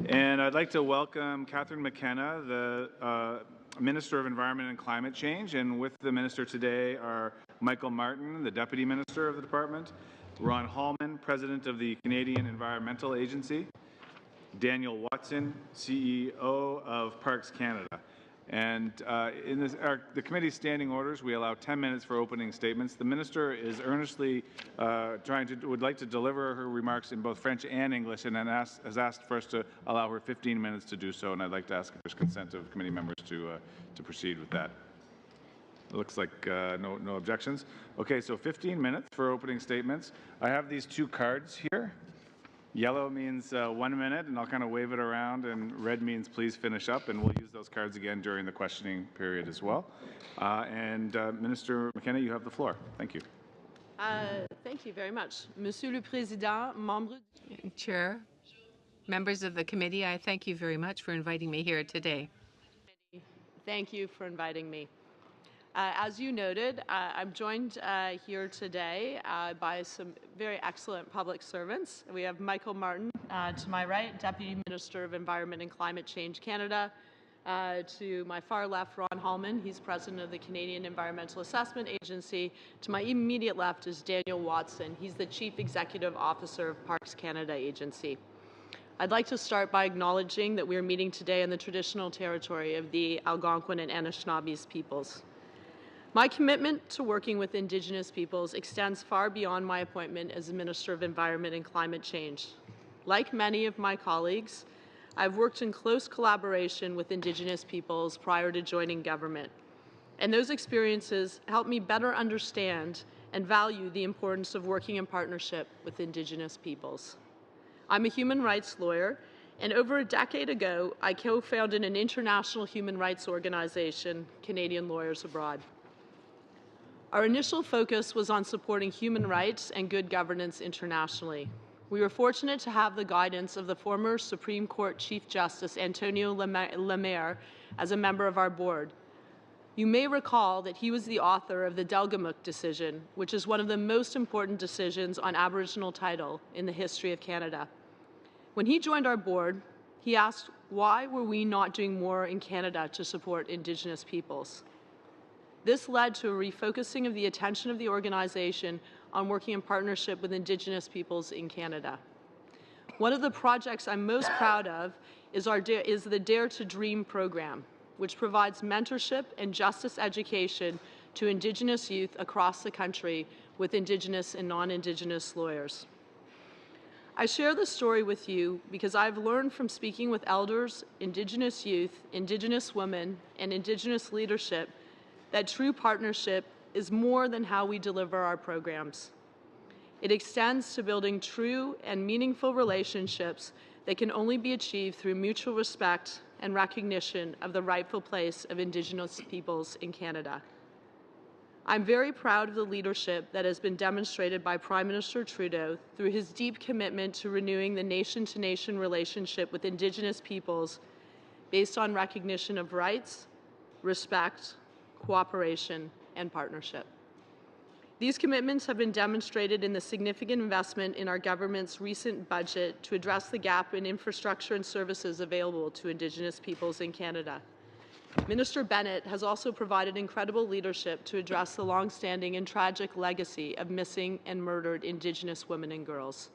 And I'd like to welcome Catherine McKenna, the Minister of Environment and Climate Change. And with the Minister today are Michael Martin, the Deputy Minister of the Department, Ron Hallman, President of the Canadian Environmental Agency, Daniel Watson, CEO of Parks Canada. And in the committee's standing orders, we allow 10 minutes for opening statements. The minister is earnestly would like to deliver her remarks in both French and English, and has asked for us to allow her 15 minutes to do so. And I'd like to ask if there's consent of committee members to proceed with that. It looks like no objections. Okay, so 15 minutes for opening statements. I have these two cards here. Yellow means 1 minute, and I'll kind of wave it around, and red means please finish up, and we'll use those cards again during the questioning period as well. Minister McKenna, you have the floor. Thank you. Thank you very much. Monsieur le Président, membres... Chair, members of the committee, I thank you very much for inviting me here today. Thank you for inviting me. As you noted, I'm joined here today by some very excellent public servants. We have Michael Martin to my right, Deputy Minister of Environment and Climate Change Canada. To my far left, Ron Hallman. He's President of the Canadian Environmental Assessment Agency. To my immediate left is Daniel Watson. He's the Chief Executive Officer of Parks Canada Agency. I'd like to start by acknowledging that we are meeting today in the traditional territory of the Algonquin and Anishinaabes peoples. My commitment to working with Indigenous peoples extends far beyond my appointment as the Minister of Environment and Climate Change. Like many of my colleagues, I've worked in close collaboration with Indigenous peoples prior to joining government, and those experiences help me better understand and value the importance of working in partnership with Indigenous peoples. I'm a human rights lawyer, and over a decade ago, I co-founded an international human rights organization, Canadian Lawyers Abroad. Our initial focus was on supporting human rights and good governance internationally. We were fortunate to have the guidance of the former Supreme Court Chief Justice Antonio Lamer as a member of our board. You may recall that he was the author of the Delgamuukw decision, which is one of the most important decisions on Aboriginal title in the history of Canada. When he joined our board, he asked, why were we not doing more in Canada to support Indigenous peoples? This led to a refocusing of the attention of the organization on working in partnership with Indigenous peoples in Canada. One of the projects I'm most proud of is the Dare to Dream program, which provides mentorship and justice education to Indigenous youth across the country with Indigenous and non-Indigenous lawyers. I share this story with you because I've learned from speaking with elders, Indigenous youth, Indigenous women, and Indigenous leadership that true partnership is more than how we deliver our programs. It extends to building true and meaningful relationships that can only be achieved through mutual respect and recognition of the rightful place of Indigenous peoples in Canada. I'm very proud of the leadership that has been demonstrated by Prime Minister Trudeau through his deep commitment to renewing the nation-to-nation relationship with Indigenous peoples based on recognition of rights, respect, cooperation, and partnership. These commitments have been demonstrated in the significant investment in our government's recent budget to address the gap in infrastructure and services available to Indigenous peoples in Canada. Minister Bennett has also provided incredible leadership to address the long-standing and tragic legacy of missing and murdered Indigenous women and girls.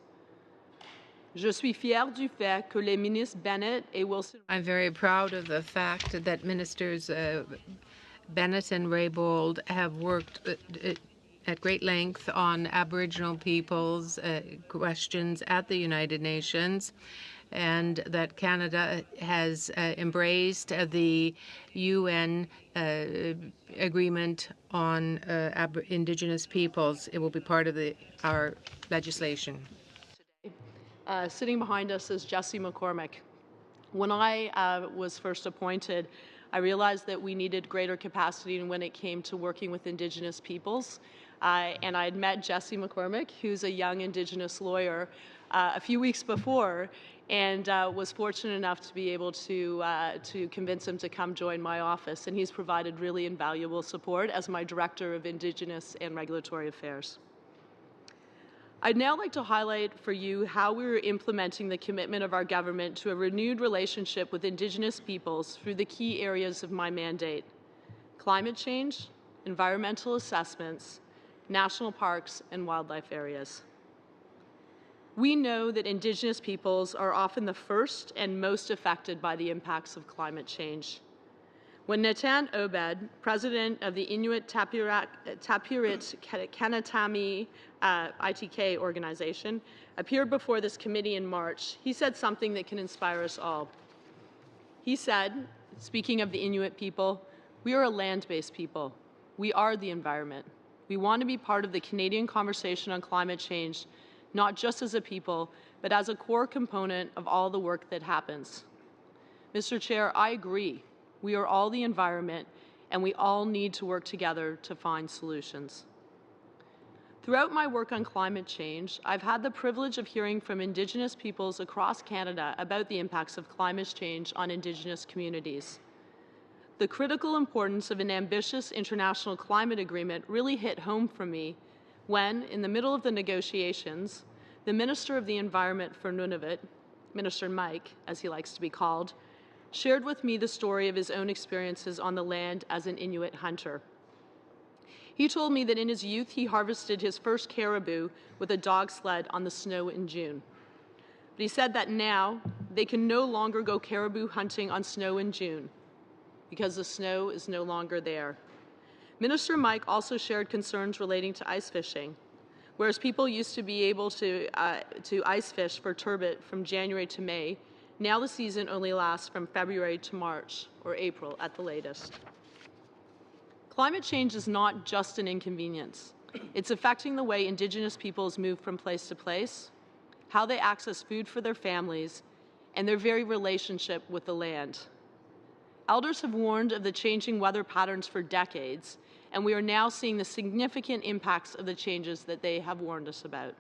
Je suis fière du fait que les ministres Bennett et Wilson... I'm very proud of the fact that Ministers Bennett and Raybould have worked at great length on Aboriginal peoples' questions at the United Nations, and that Canada has embraced the UN agreement on Indigenous peoples. It will be part of our legislation. Sitting behind us is Jessie McCormick. When I was first appointed, I realized that we needed greater capacity when it came to working with Indigenous peoples. And I had met Jessie McCormick, who's a young Indigenous lawyer, a few weeks before, and was fortunate enough to be able to convince him to come join my office. And he's provided really invaluable support as my Director of Indigenous and Regulatory Affairs. I'd now like to highlight for you how we are implementing the commitment of our government to a renewed relationship with Indigenous peoples through the key areas of my mandate: climate change, environmental assessments, national parks, and wildlife areas. We know that Indigenous peoples are often the first and most affected by the impacts of climate change. When Natan Obed, president of the Inuit Tapiriit Kanatami ITK organization, appeared before this committee in March, he said something that can inspire us all. He said, speaking of the Inuit people, "We are a land-based people. We are the environment. We want to be part of the Canadian conversation on climate change, not just as a people, but as a core component of all the work that happens." Mr. Chair, I agree. We are all the environment, and we all need to work together to find solutions. Throughout my work on climate change, I've had the privilege of hearing from Indigenous peoples across Canada about the impacts of climate change on Indigenous communities. The critical importance of an ambitious international climate agreement really hit home for me when, in the middle of the negotiations, the Minister of the Environment for Nunavut, Minister Mike, as he likes to be called, shared with me the story of his own experiences on the land as an Inuit hunter. He told me that in his youth he harvested his first caribou with a dog sled on the snow in June. But he said that now they can no longer go caribou hunting on snow in June because the snow is no longer there. Minister Mike also shared concerns relating to ice fishing. Whereas people used to be able to ice fish for turbot from January to May, now the season only lasts from February to March, or April at the latest. Climate change is not just an inconvenience. It's affecting the way Indigenous peoples move from place to place, how they access food for their families, and their very relationship with the land. Elders have warned of the changing weather patterns for decades, and we are now seeing the significant impacts of the changes that they have warned us about.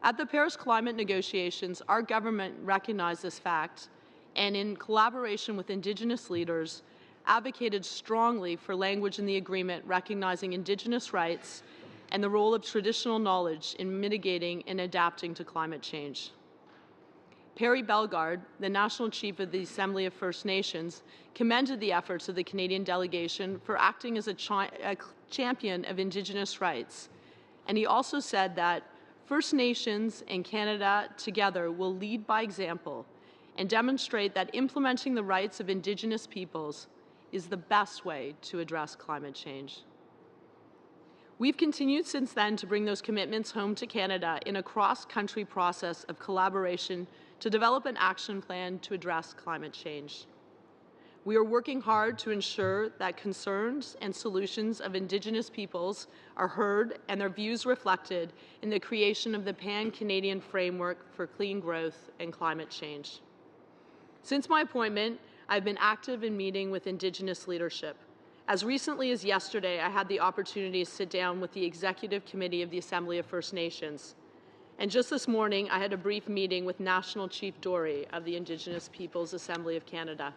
At the Paris climate negotiations, our government recognized this fact and, in collaboration with Indigenous leaders, advocated strongly for language in the agreement recognizing Indigenous rights and the role of traditional knowledge in mitigating and adapting to climate change. Perry Bellegarde, the National Chief of the Assembly of First Nations, commended the efforts of the Canadian delegation for acting as a champion of Indigenous rights, and he also said that First Nations and Canada together will lead by example and demonstrate that implementing the rights of Indigenous peoples is the best way to address climate change. We've continued since then to bring those commitments home to Canada in a cross-country process of collaboration to develop an action plan to address climate change. We are working hard to ensure that concerns and solutions of Indigenous peoples are heard and their views reflected in the creation of the Pan-Canadian Framework for Clean Growth and Climate Change. Since my appointment, I've been active in meeting with Indigenous leadership. As recently as yesterday, I had the opportunity to sit down with the Executive Committee of the Assembly of First Nations. And just this morning, I had a brief meeting with National Chief Dory of the Indigenous Peoples Assembly of Canada.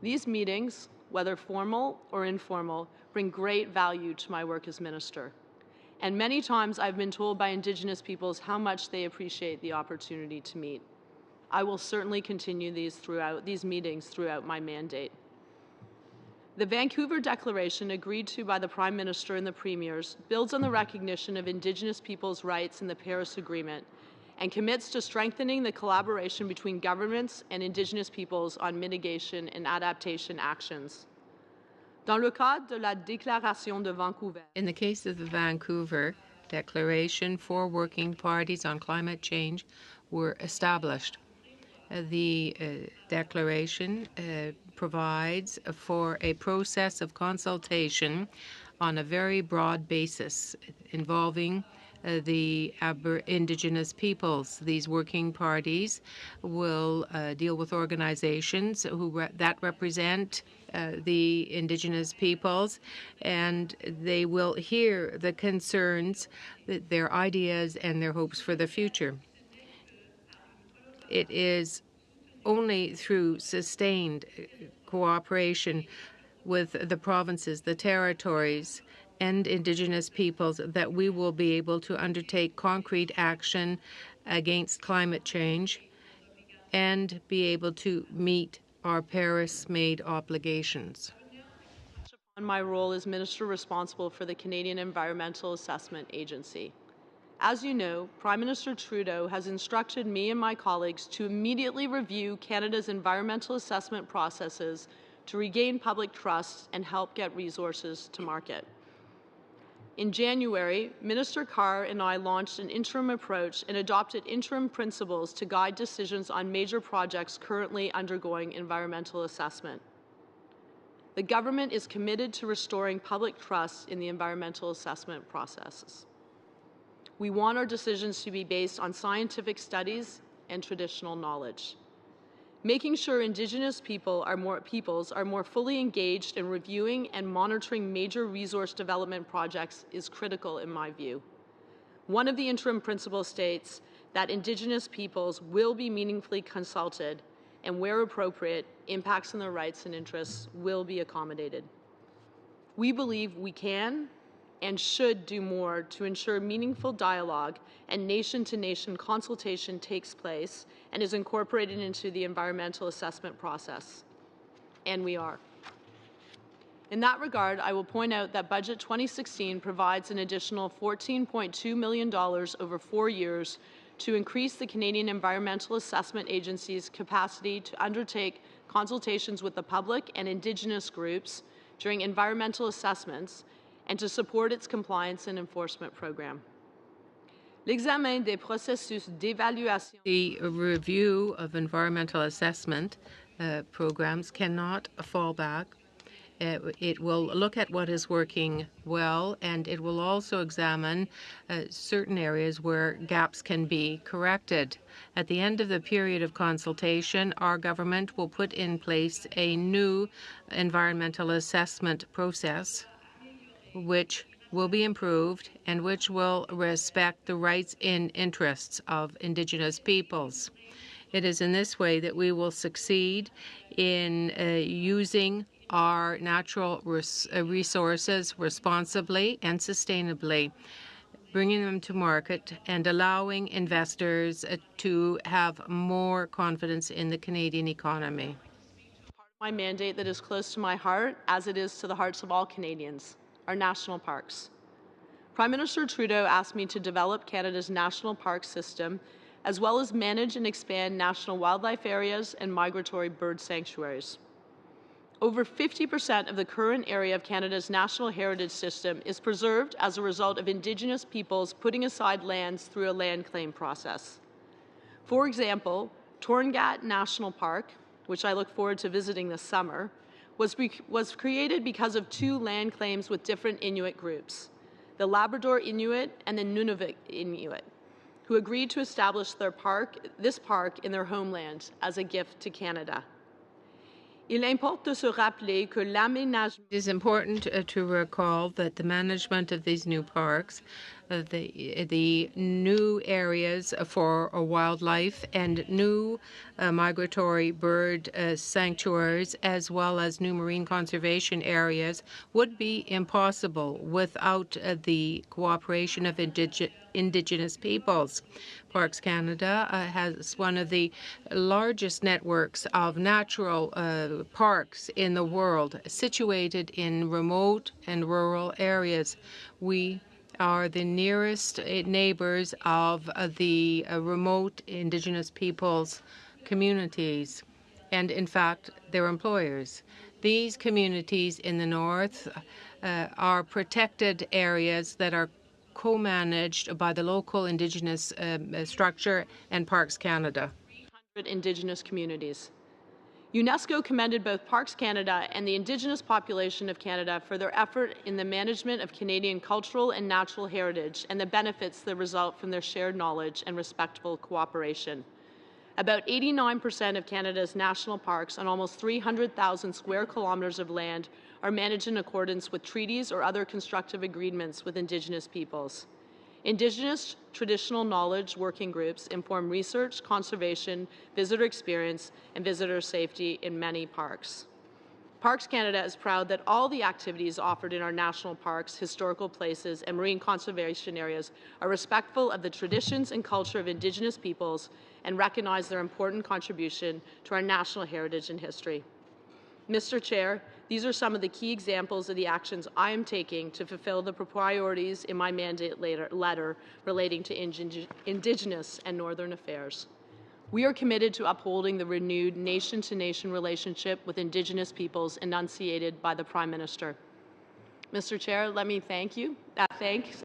These meetings, whether formal or informal, bring great value to my work as minister. And many times I've been told by Indigenous peoples how much they appreciate the opportunity to meet. I will certainly continue these meetings throughout my mandate. The Vancouver Declaration, agreed to by the Prime Minister and the Premiers, builds on the recognition of Indigenous peoples' rights in the Paris Agreement and commits to strengthening the collaboration between governments and Indigenous peoples on mitigation and adaptation actions. Dans le cadre de la Déclaration de Vancouver, in the case of the Vancouver Declaration, 4 working parties on climate change were established. The declaration provides for a process of consultation on a very broad basis involving the Indigenous peoples. These working parties will deal with organizations that represent the Indigenous peoples, and they will hear the concerns, their ideas, and their hopes for the future. It is only through sustained cooperation with the provinces, the territories, and Indigenous peoples that we will be able to undertake concrete action against climate change and be able to meet our Paris-made obligations. On my role as Minister responsible for the Canadian Environmental Assessment Agency. As you know, Prime Minister Trudeau has instructed me and my colleagues to immediately review Canada's environmental assessment processes to regain public trust and help get resources to market. In January, Minister Carr and I launched an interim approach and adopted interim principles to guide decisions on major projects currently undergoing environmental assessment. The government is committed to restoring public trust in the environmental assessment processes. We want our decisions to be based on scientific studies and traditional knowledge. Making sure Indigenous peoples are more fully engaged in reviewing and monitoring major resource development projects is critical in my view. One of the interim principles states that Indigenous peoples will be meaningfully consulted and where appropriate, impacts on their rights and interests will be accommodated. We believe we can and should do more to ensure meaningful dialogue and nation-to-nation consultation takes place and is incorporated into the environmental assessment process. And we are. In that regard, I will point out that Budget 2016 provides an additional $14.2 million over 4 years to increase the Canadian Environmental Assessment Agency's capacity to undertake consultations with the public and Indigenous groups during environmental assessments and to support its compliance and enforcement program. L'examen des processus d'évaluation. The review of environmental assessment programs cannot fall back. It will look at what is working well, and it will also examine certain areas where gaps can be corrected. At the end of the period of consultation, our government will put in place a new environmental assessment process which will be improved and which will respect the rights and interests of Indigenous peoples. It is in this way that we will succeed in using our natural resources responsibly and sustainably, bringing them to market and allowing investors to have more confidence in the Canadian economy. My mandate that is close to my heart, as it is to the hearts of all Canadians, our national parks. Prime Minister Trudeau asked me to develop Canada's national park system, as well as manage and expand national wildlife areas and migratory bird sanctuaries. Over 50% of the current area of Canada's national heritage system is preserved as a result of Indigenous peoples putting aside lands through a land claim process. For example, Torngat National Park, which I look forward to visiting this summer, was created because of 2 land claims with different Inuit groups, the Labrador Inuit and the Nunavut Inuit, who agreed to establish this park in their homeland as a gift to Canada. It is important to recall that the management of these new parks, the new areas for wildlife and new migratory bird sanctuaries, as well as new marine conservation areas, would be impossible without the cooperation of Indigenous peoples. Parks Canada has one of the largest networks of natural parks in the world, situated in remote and rural areas. We are the nearest neighbors of the remote Indigenous peoples' communities, and in fact, their employers. These communities in the north are protected areas that are co-managed by the local Indigenous structure and Parks Canada. Indigenous communities. UNESCO commended both Parks Canada and the Indigenous population of Canada for their effort in the management of Canadian cultural and natural heritage and the benefits that result from their shared knowledge and respectful cooperation. About 89% of Canada's national parks on almost 300,000 square kilometres of land are managed in accordance with treaties or other constructive agreements with Indigenous peoples. Indigenous traditional knowledge working groups inform research, conservation, visitor experience, and visitor safety in many parks. Parks Canada is proud that all the activities offered in our national parks, historical places, and marine conservation areas are respectful of the traditions and culture of Indigenous peoples and recognize their important contribution to our national heritage and history. Mr. Chair, these are some of the key examples of the actions I am taking to fulfill the priorities in my mandate letter relating to Indigenous and Northern affairs. We are committed to upholding the renewed nation-to-nation relationship with Indigenous peoples enunciated by the Prime Minister. Mr. Chair, let me thank you.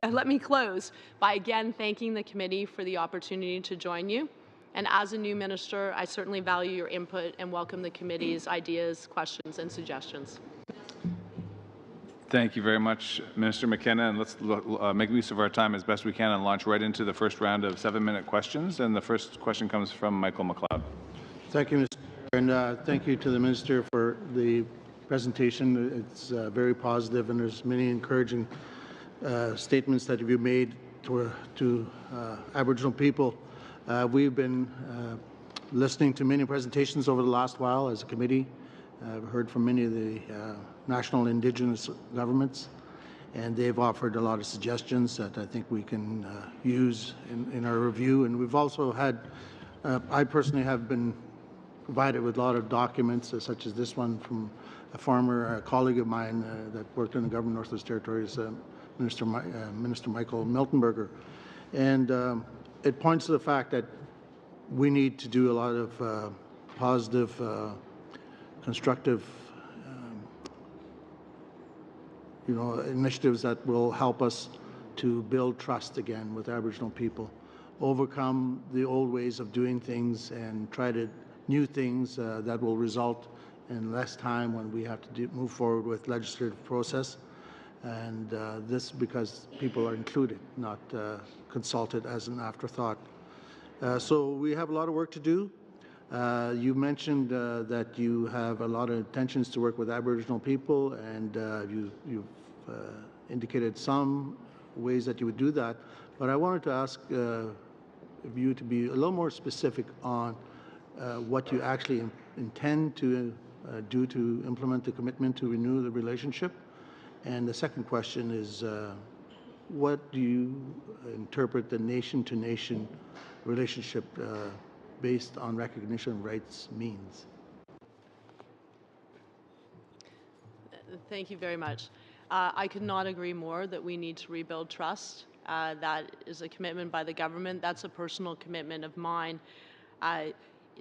Let me close by again thanking the committee for the opportunity to join you. And as a new minister, I certainly value your input and welcome the committee's ideas, questions, and suggestions. Thank you very much, Minister McKenna. And let's make use of our time as best we can and launch right into the first round of 7-minute questions. And the first question comes from Michael McLeod. Thank you, Mr. Chair, and thank you to the Minister for the presentation. It's very positive, and there's many encouraging statements that you've made to Aboriginal people. We've been listening to many presentations over the last while as a committee. I've heard from many of the national Indigenous governments, and they've offered a lot of suggestions that I think we can use in our review. And we've also had, I personally have been provided with a lot of documents, such as this one from a former colleague of mine that worked in the government of Northwest Territories, Minister Michael Miltenberger. And it points to the fact that we need to do a lot of positive, constructive initiatives that will help us to build trust again with Aboriginal people, overcome the old ways of doing things and try to new things that will result in less time when we have to move forward with legislative process. And this because people are included, not consulted as an afterthought. So we have a lot of work to do. You mentioned that you have a lot of intentions to work with Aboriginal people, and you've indicated some ways that you would do that. But I wanted to ask you to be a little more specific on what you actually intend to do to implement the commitment to renew the relationship. And the second question is, what do you interpret the nation-to-nation relationship based on recognition of rights means? Thank you very much. I could not agree more that we need to rebuild trust. That is a commitment by the government. That's a personal commitment of mine.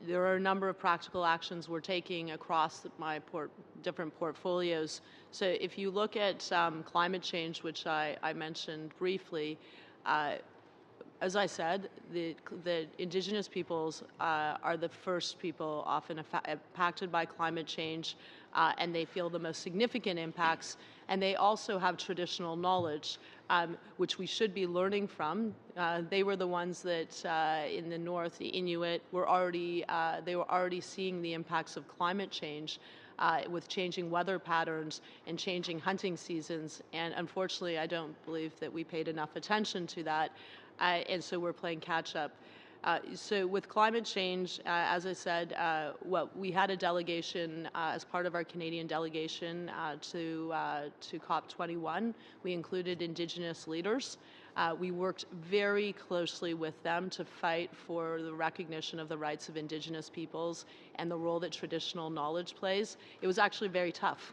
There are a number of practical actions we're taking across my different portfolios. So if you look at climate change, which I mentioned briefly, as I said, the Indigenous peoples are the first people often impacted by climate change, and they feel the most significant impacts. And they also have traditional knowledge, which we should be learning from. They were the ones that in the north, the Inuit, were already seeing the impacts of climate change. With changing weather patterns and changing hunting seasons. And unfortunately, I don't believe that we paid enough attention to that. And so we're playing catch up. So with climate change, as I said, we had a delegation as part of our Canadian delegation to COP21. We included Indigenous leaders. We worked very closely with them to fight for the recognition of the rights of Indigenous peoples and the role that traditional knowledge plays. It was actually very tough.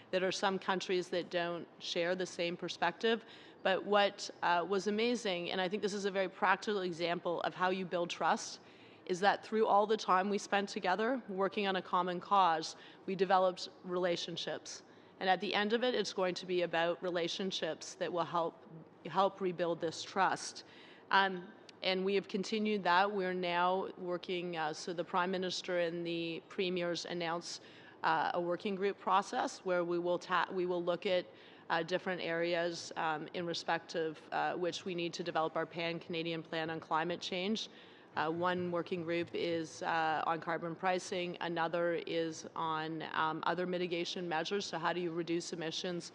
There are some countries that don't share the same perspective. But what was amazing, and I think this is a very practical example of how you build trust, is that through all the time we spent together working on a common cause, we developed relationships. And at the end of it, it's going to be about relationships that will help rebuild this trust. And we have continued that. We're now working, so the Prime Minister and the Premiers announced a working group process where we will look at different areas in respect of which we need to develop our pan-Canadian plan on climate change. One working group is on carbon pricing. Another is on other mitigation measures. So how do you reduce emissions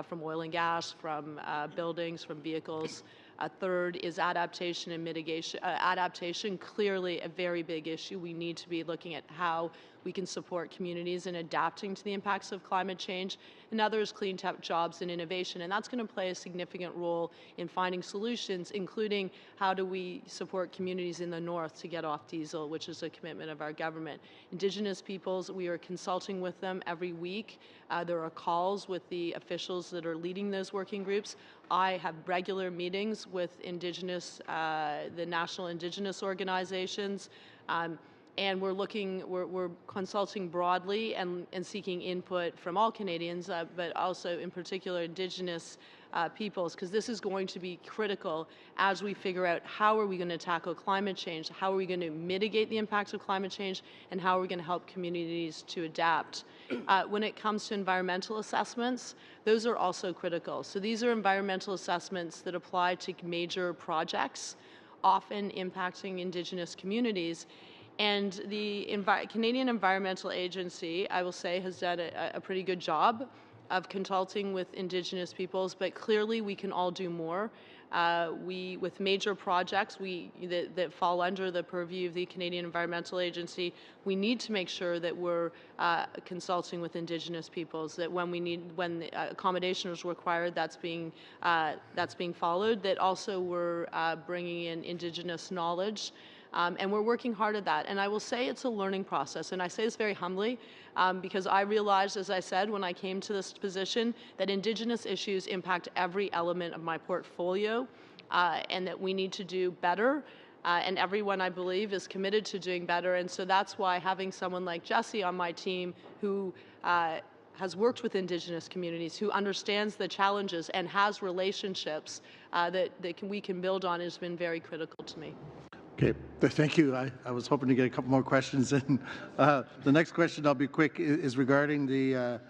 from oil and gas, from buildings, from vehicles? A third is adaptation and mitigation. Adaptation, clearly a very big issue. We need to be looking at how we can support communities in adapting to the impacts of climate change, and others clean tech jobs and innovation. And that's going to play a significant role in finding solutions, including how do we support communities in the north to get off diesel, which is a commitment of our government. Indigenous peoples, we are consulting with them every week. There are calls with the officials that are leading those working groups. I have regular meetings with Indigenous, the national Indigenous organizations, and we're consulting broadly and seeking input from all Canadians, but also in particular Indigenous peoples, because this is going to be critical as we figure out how are we going to tackle climate change, how are we going to mitigate the impacts of climate change, and how are we going to help communities to adapt. When it comes to environmental assessments, those are also critical. So these are environmental assessments that apply to major projects, often impacting Indigenous communities. And the Canadian Environmental Agency, I will say, has done a pretty good job of consulting with Indigenous peoples, but clearly we can all do more. With major projects that fall under the purview of the Canadian Environmental Agency, we need to make sure that we're consulting with Indigenous peoples, that when the accommodation is required, that's being followed, that also we're bringing in Indigenous knowledge. And we're working hard at that. And I will say it's a learning process. And I say this very humbly because I realized, as I said, when I came to this position, that Indigenous issues impact every element of my portfolio and that we need to do better. And everyone, I believe, is committed to doing better. And so that's why having someone like Jesse on my team who has worked with Indigenous communities, who understands the challenges and has relationships that we can build on has been very critical to me. Okay, thank you. I was hoping to get a couple more questions in. The next question, I'll be quick, is regarding the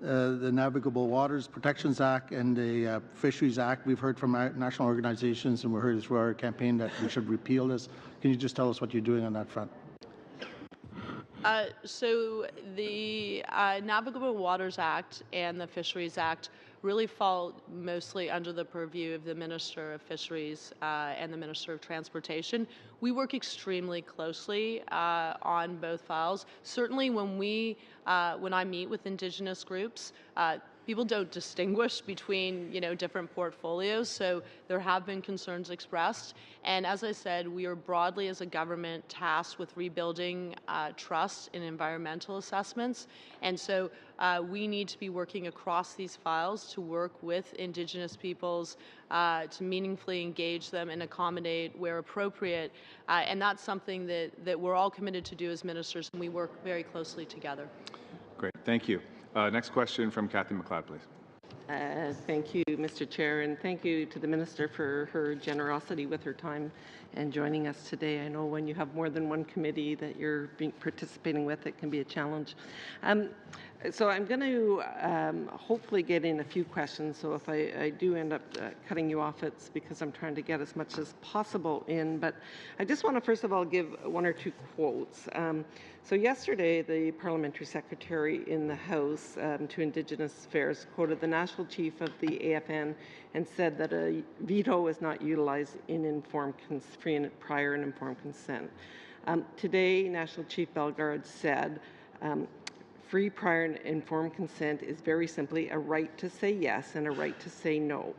Navigable Waters Protections Act and the Fisheries Act. We've heard from our national organizations and we heard through our campaign that we should repeal this. Can you just tell us what you're doing on that front? So the Navigable Waters Act and the Fisheries Act really fall mostly under the purview of the Minister of Fisheries and the Minister of Transportation. We work extremely closely on both files. Certainly when I meet with Indigenous groups, people don't distinguish between, different portfolios, so there have been concerns expressed. And as I said, we are broadly as a government tasked with rebuilding trust in environmental assessments. And so we need to be working across these files to work with Indigenous peoples, to meaningfully engage them and accommodate where appropriate. And that's something that we're all committed to do as ministers, and we work very closely together. Great, thank you. Next question from Kathy McLeod, please. Thank you, Mr. Chair, and thank you to the Minister for her generosity with her time and joining us today. I know when you have more than one committee that you're participating with, it can be a challenge. So I'm going to hopefully get in a few questions, so if I do end up cutting you off, it's because I'm trying to get as much as possible in. But I just want to first of all give one or two quotes. So yesterday, the Parliamentary Secretary in the House to Indigenous Affairs quoted the National Chief of the AFN and said that a veto is not utilized in prior and informed consent. Today, National Chief Bellegarde said, free, prior, and informed consent is very simply a right to say yes and a right to say no.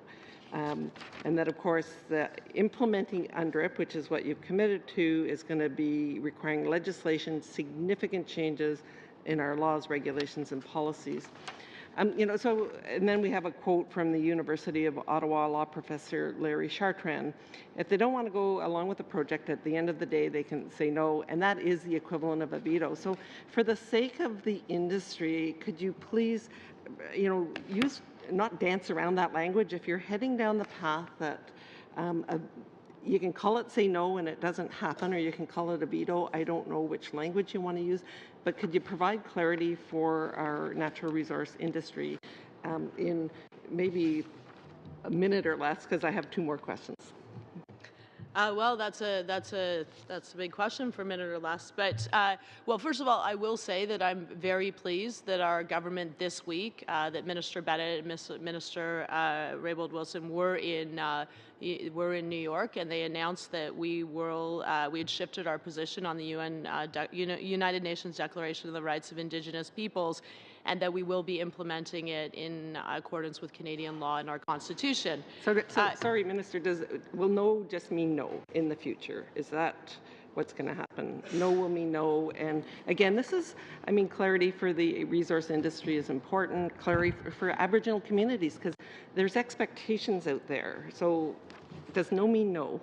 And that, of course, the implementing UNDRIP, which is what you've committed to, is going to be requiring legislation, significant changes in our laws, regulations, and policies. And then we have a quote from the University of Ottawa law professor Larry Chartrand. If they don't want to go along with the project, at the end of the day, they can say no, and that is the equivalent of a veto. So for the sake of the industry, could you please, not dance around that language? If you're heading down the path that you can call it say no and it doesn't happen, or you can call it a veto. I don't know which language you want to use, but could you provide clarity for our natural resource industry in maybe a minute or less, because I have two more questions. Well, that's a big question for a minute or less. But well, first of all, I will say that I'm very pleased that our government this week, that Minister Bennett and Minister Raybould Wilson were in New York, and they announced that we had shifted our position on the United Nations Declaration of the Rights of Indigenous Peoples, and that we will be implementing it in accordance with Canadian law and our Constitution. Sorry, Minister, will no just mean no in the future? Is that what's going to happen? No will mean no. And again, this is, clarity for the resource industry is important, clarity for Aboriginal communities, because there's expectations out there. So does no mean no?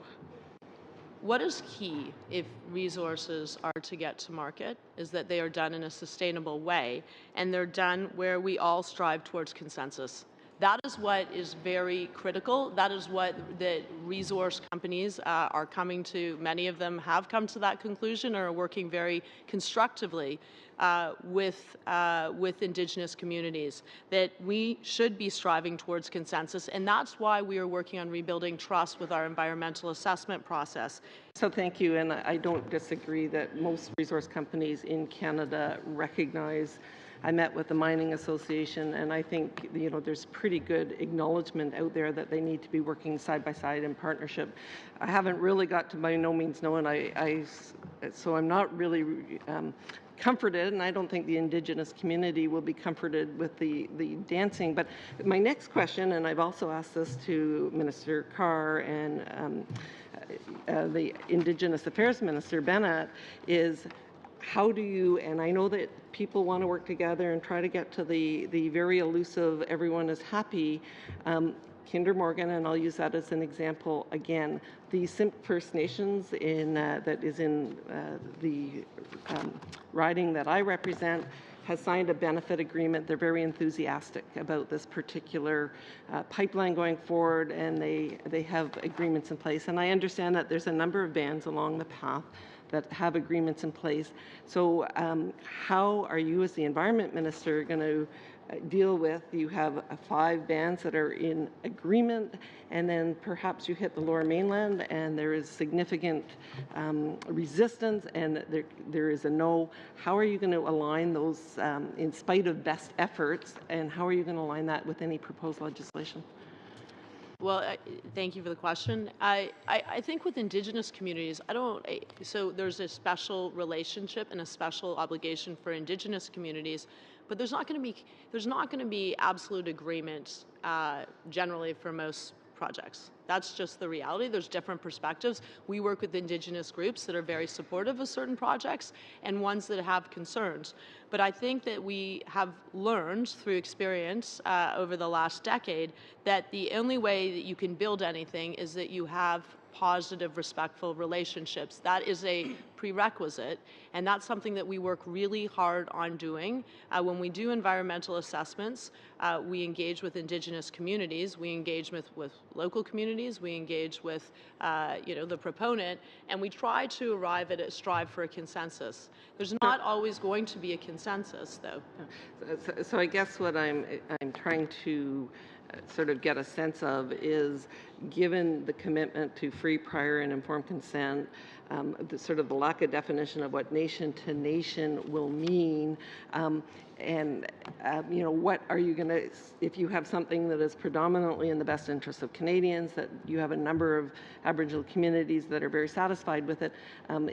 What is key if resources are to get to market is that they are done in a sustainable way, and they're done where we all strive towards consensus. That is what is very critical. That is what the resource companies are coming to. Many of them have come to that conclusion or are working very constructively with Indigenous communities, that we should be striving towards consensus, and that's why we are working on rebuilding trust with our environmental assessment process. So thank you, and I don't disagree that most resource companies in Canada recognize. I met with the Mining Association, and I think there's pretty good acknowledgement out there that they need to be working side by side in partnership. I haven't really got to by no means no, and so I'm not really comforted, and I don't think the Indigenous community will be comforted with the dancing. But my next question, and I've also asked this to Minister Carr and the Indigenous Affairs Minister Bennett, is how do you, and I know that people want to work together and try to get to the very elusive everyone is happy, Kinder Morgan, and I'll use that as an example again, the Simpcw First Nations that is in the riding that I represent has signed a benefit agreement. They're very enthusiastic about this particular pipeline going forward, and they have agreements in place. And I understand that there's a number of bands along the path that have agreements in place. So how are you as the Environment Minister going to deal with, you have 5 bands that are in agreement, and then perhaps you hit the Lower Mainland and there is significant resistance and there is a no. How are you going to align those in spite of best efforts, and how are you going to align that with any proposed legislation? Well, thank you for the question. I think with Indigenous communities, so there's a special relationship and a special obligation for Indigenous communities, but there's not going to be absolute agreement generally for most projects. That's just the reality. There's different perspectives. We work with Indigenous groups that are very supportive of certain projects and ones that have concerns. But I think that we have learned through experience over the last decade that the only way that you can build anything is that you have positive, respectful relationships. That is a prerequisite, and that's something that we work really hard on doing. When we do environmental assessments, we engage with Indigenous communities, we engage with local communities, we engage with the proponent, and we try to strive for a consensus. There's not always going to be a consensus, though. So I guess what I'm trying to sort of get a sense of is, given the commitment to free, prior, and informed consent, the lack of definition of what nation to nation will mean, what are you going to, if you have something that is predominantly in the best interest of Canadians, that you have a number of Aboriginal communities that are very satisfied with it,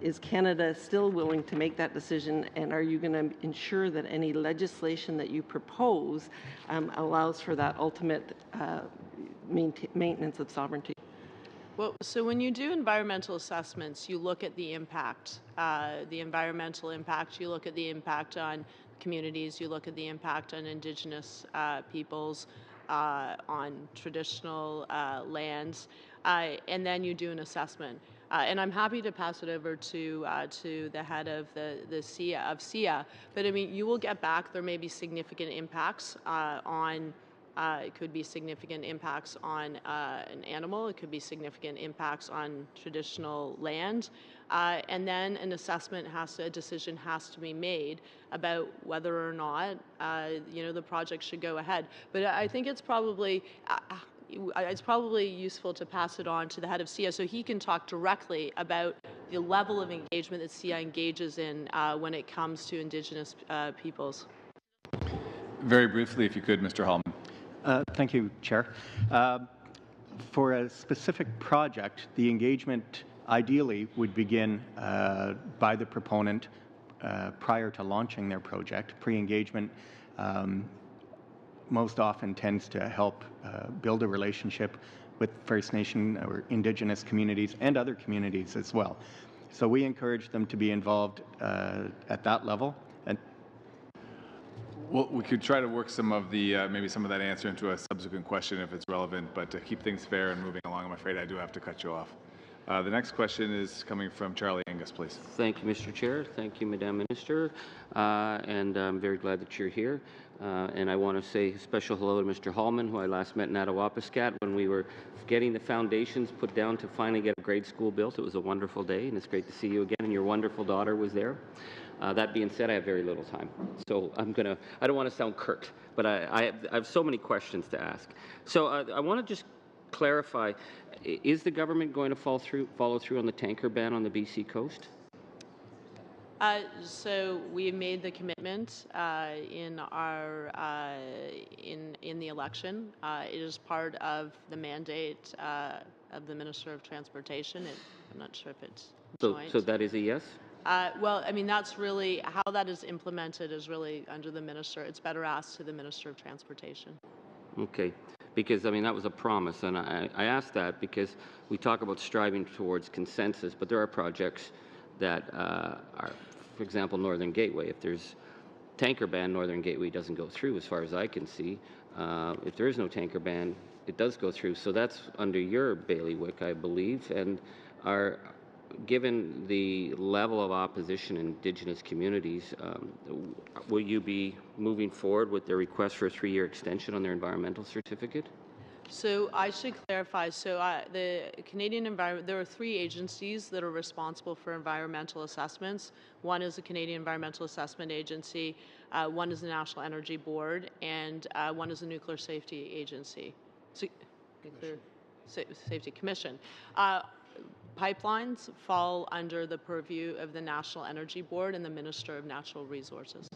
is Canada still willing to make that decision, and are you going to ensure that any legislation that you propose allows for that ultimate maintenance of sovereignty? Well, so when you do environmental assessments, you look at the impact, the environmental impact, you look at the impact on communities, you look at the impact on Indigenous peoples, on traditional lands, and then you do an assessment. And I'm happy to pass it over to the head of the SIA. But I mean, you will get back. There may be significant impacts on. It could be significant impacts on an animal. It could be significant impacts on traditional land. And then an assessment a decision has to be made about whether or not, the project should go ahead. But I think it's probably, it's probably useful to pass it on to the head of SIA so he can talk directly about the level of engagement that SIA engages in when it comes to Indigenous peoples. Very briefly, if you could, Mr. Hallman. Thank you, Chair. For a specific project, the engagement ideally would begin by the proponent prior to launching their project. Pre-engagement most often tends to help build a relationship with First Nation or Indigenous communities and other communities as well. So we encourage them to be involved at that level. And well, we could try to work some of the maybe some of that answer into a subsequent question if it's relevant, but to keep things fair and moving along, I'm afraid I do have to cut you off. The next question is coming from Charlie Angus, please. Thank you, Mr. Chair. Thank you, Madam Minister. And I'm very glad that you're here. And I want to say a special hello to Mr. Hallman, who I last met in Attawapiskat when we were getting the foundations put down to finally get a grade school built. It was a wonderful day, and it's great to see you again, and your wonderful daughter was there. That being said, I have very little time. So I don't want to sound curt, but I have so many questions to ask. So I want to just clarify, is the government going to follow through on the tanker ban on the BC coast? So we made the commitment in our in the election. It is part of the mandate of the Minister of Transportation. I'm not sure if it's joint. So that is a yes? Well, I mean, that's really how that is implemented is really under the minister. It's better asked to the Minister of Transportation. Okay. Because, I mean, that was a promise, and I asked that because we talk about striving towards consensus, but there are projects that are, for example, Northern Gateway. If there's tanker ban, Northern Gateway doesn't go through as far as I can see. If there is no tanker ban, it does go through. So that's under your bailiwick, I believe, and given the level of opposition in Indigenous communities, will you be moving forward with their request for a 3-year extension on their environmental certificate? So I should clarify. So the Canadian Environment, there are 3 agencies that are responsible for environmental assessments. One is the Canadian Environmental Assessment Agency, one is the National Energy Board, and one is the Nuclear Safety Agency, Nuclear Safety Commission. Pipelines fall under the purview of the National Energy Board and the Minister of Natural Resources.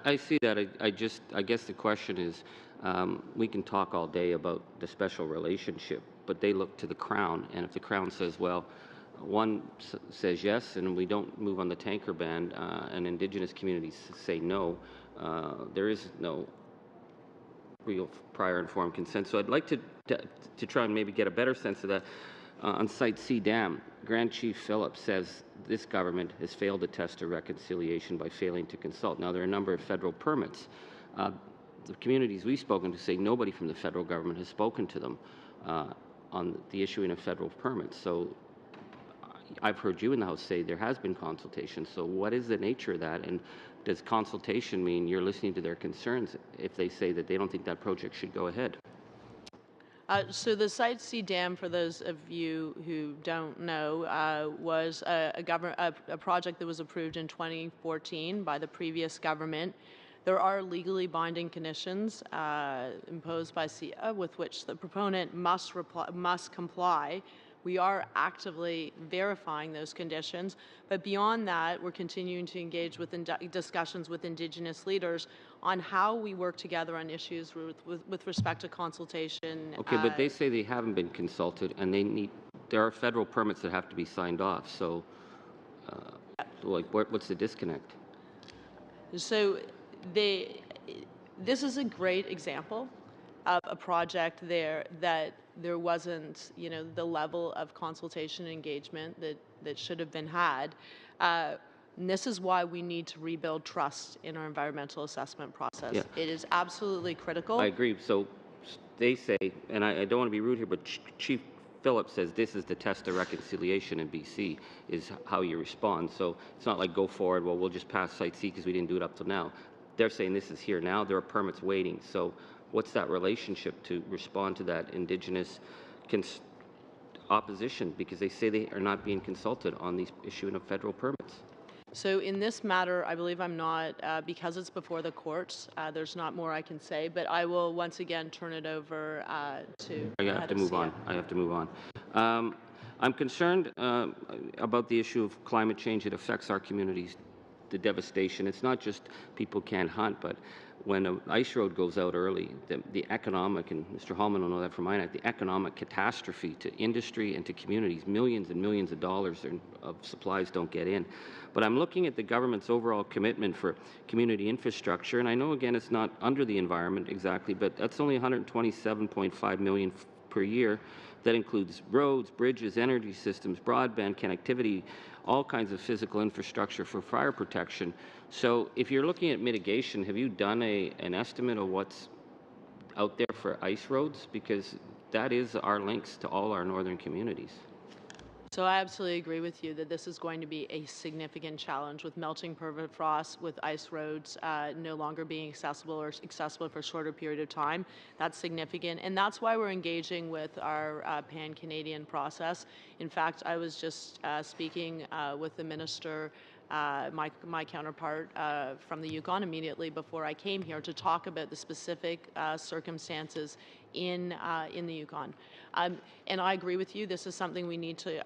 I see that. I guess the question is, we can talk all day about the special relationship, but they look to the Crown, and if the Crown says, well, one says yes, and we don't move on the tanker ban, and Indigenous communities say no, there is no real prior informed consent. So I'd like to try and maybe get a better sense of that. On Site C Dam, Grand Chief Phillips says this government has failed to test a reconciliation by failing to consult. Now, there are a number of federal permits. The communities we've spoken to say nobody from the federal government has spoken to them on the issuing of federal permits. So I've heard you in the House say there has been consultation. So what is the nature of that? And does consultation mean you're listening to their concerns if they say that they don't think that project should go ahead? So the Site C Dam, for those of you who don't know, was a project that was approved in 2014 by the previous government. There are legally binding conditions imposed by SIA with which the proponent must comply. We are actively verifying those conditions, but beyond that, we're continuing to engage with discussions with Indigenous leaders on how we work together on issues with respect to consultation. Okay, but they say they haven't been consulted, and there are federal permits that have to be signed off. So, what's the disconnect? So, this is a great example of a project that there wasn't, the level of consultation and engagement that should have been had. And this is why we need to rebuild trust in our environmental assessment process. Yeah. It is absolutely critical. I agree. So they say, and I don't want to be rude here, but Chief Phillips says this is the test of reconciliation in BC, is how you respond. So it's not like go forward, well, we'll just pass Site C because we didn't do it up till now. They're saying this is here now. There are permits waiting. So what's that relationship to respond to that Indigenous opposition? Because they say they are not being consulted on the issuing of federal permits. So in this matter, I believe I'm not, because it's before the courts, there's not more I can say, but I will once again turn it over to I the have head to of move CIA. on. I have to move on. I'm concerned about the issue of climate change. It affects our communities, the devastation. It's not just people can't hunt, but when an ice road goes out early, the economic, and Mr. Hallman will know that from mine, the economic catastrophe to industry and to communities, millions and millions of dollars of supplies don't get in. But I'm looking at the government's overall commitment for community infrastructure, and I know, again, it's not under the environment exactly, but that's only $127.5 million per year. That includes roads, bridges, energy systems, broadband connectivity, all kinds of physical infrastructure for fire protection. So if you're looking at mitigation, have you done an estimate of what's out there for ice roads? Because that is our links to all our northern communities. So I absolutely agree with you that this is going to be a significant challenge with melting permafrost, with ice roads no longer being accessible or accessible for a shorter period of time. That's significant, and that's why we're engaging with our pan-Canadian process. In fact, I was just speaking with the minister, my counterpart from the Yukon, immediately before I came here to talk about the specific circumstances in the Yukon. And I agree with you, this is something we need to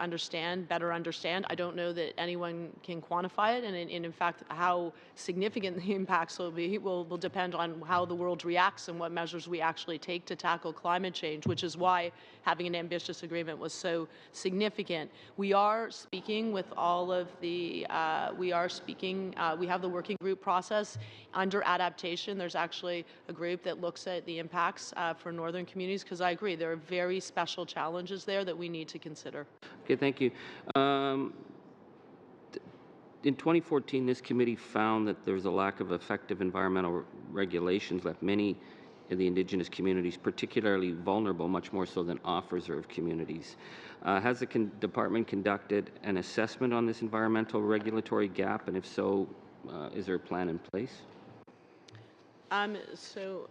better understand. I don't know that anyone can quantify it, and in fact, how significant the impacts will be will depend on how the world reacts and what measures we actually take to tackle climate change, which is why having an ambitious agreement was so significant. We are speaking with all of the, we have the working group process under adaptation. There's actually a group that looks at the impacts for northern communities, because I agree, there are very special challenges there that we need to consider. Okay, thank you. In 2014, this committee found that there was a lack of effective environmental regulations left many of the Indigenous communities particularly vulnerable, much more so than off-reserve communities. Has the department conducted an assessment on this environmental regulatory gap, and if so, is there a plan in place? So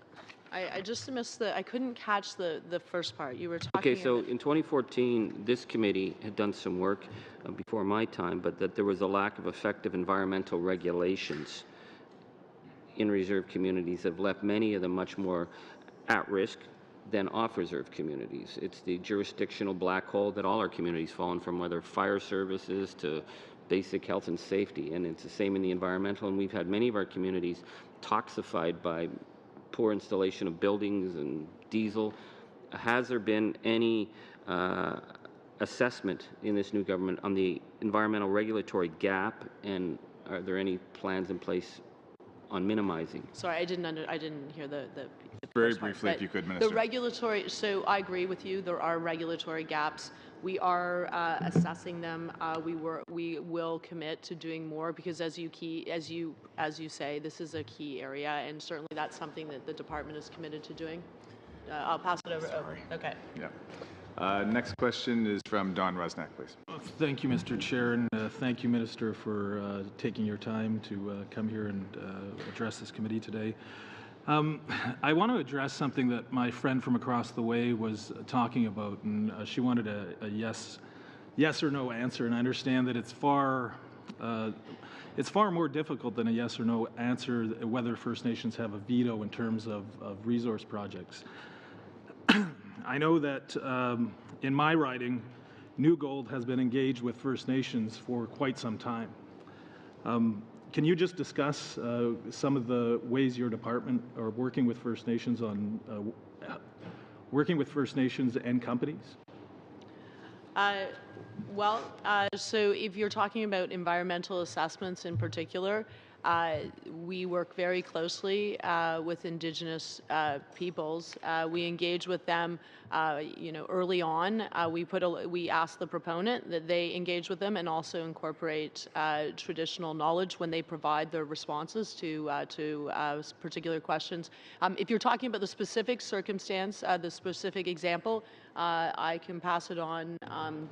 I just missed I couldn't catch the first part. You were talking Okay, so about, in 2014, this committee had done some work before my time, but that there was a lack of effective environmental regulations in reserve communities that have left many of them much more at risk than off-reserve communities. It's the jurisdictional black hole that all our communities fall in, from whether fire services to basic health and safety, and it's the same in the environmental, and we've had many of our communities toxified by poor installation of buildings and diesel. Has there been any assessment in this new government on the environmental regulatory gap, and are there any plans in place on minimizing? sorry, I didn't hear the Very first part, briefly, if but you could, Minister. The regulatory, so I agree with you, there are regulatory gaps. We are assessing them. We will commit to doing more, because as you say, this is a key area, and certainly that's something that the department is committed to doing. I'll pass it over. Sorry. Oh, okay. Yeah. Next question is from Don Rusnak, please. Thank you, Mr. Chair, and thank you, Minister, for taking your time to come here and address this committee today. I want to address something that my friend from across the way was talking about, and she wanted a yes or no answer, and I understand that it's far more difficult than a yes or no answer whether First Nations have a veto in terms of resource projects. I know that in my riding, New Gold has been engaged with First Nations for quite some time. Can you just discuss some of the ways your department are working with First Nations on working with First Nations and companies? So if you're talking about environmental assessments in particular, we work very closely with Indigenous peoples. We engage with them, early on. We ask the proponent that they engage with them and also incorporate traditional knowledge when they provide their responses to particular questions. If you're talking about the specific circumstance, the specific example, I can pass it on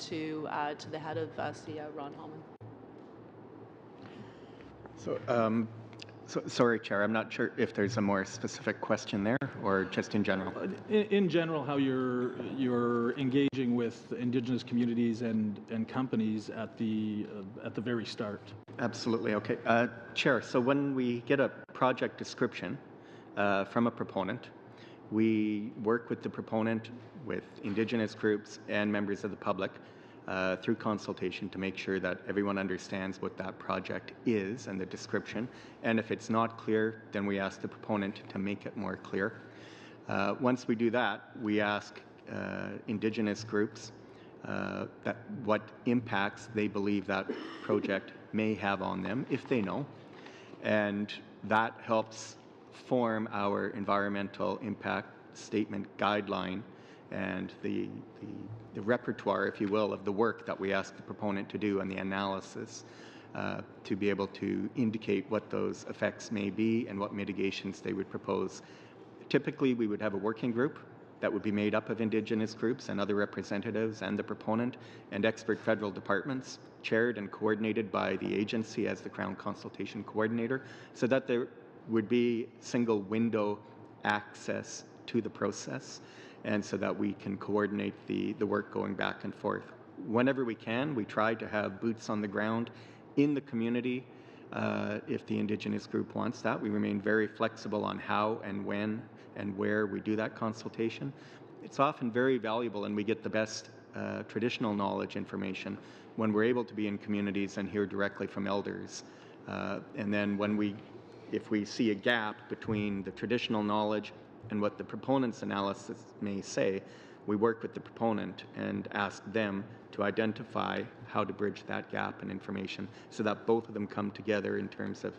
to the head of CIA, Ron Hallman. So Sorry, Chair, I'm not sure if there's a more specific question there or just in general. In general, how you're engaging with Indigenous communities and companies at the very start. Absolutely. Okay. Chair, so when we get a project description from a proponent, we work with the proponent, with Indigenous groups and members of the public through consultation to make sure that everyone understands what that project is and the description. And if it's not clear, then we ask the proponent to make it more clear. Once we do that, we ask Indigenous groups that what impacts they believe that project may have on them, if they know. And that helps form our environmental impact statement guideline and the repertoire, if you will, of the work that we ask the proponent to do and the analysis to be able to indicate what those effects may be and what mitigations they would propose. Typically, we would have a working group that would be made up of Indigenous groups and other representatives and the proponent and expert federal departments, chaired and coordinated by the agency as the Crown Consultation Coordinator, so that there would be single window access to the process, and so that we can coordinate the work going back and forth. Whenever we can, we try to have boots on the ground in the community if the Indigenous group wants that. We remain very flexible on how and when and where we do that consultation. It's often very valuable, and we get the best traditional knowledge information when we're able to be in communities and hear directly from elders. And then if we see a gap between the traditional knowledge and what the proponent's analysis may say, we work with the proponent and ask them to identify how to bridge that gap in information so that both of them come together in terms of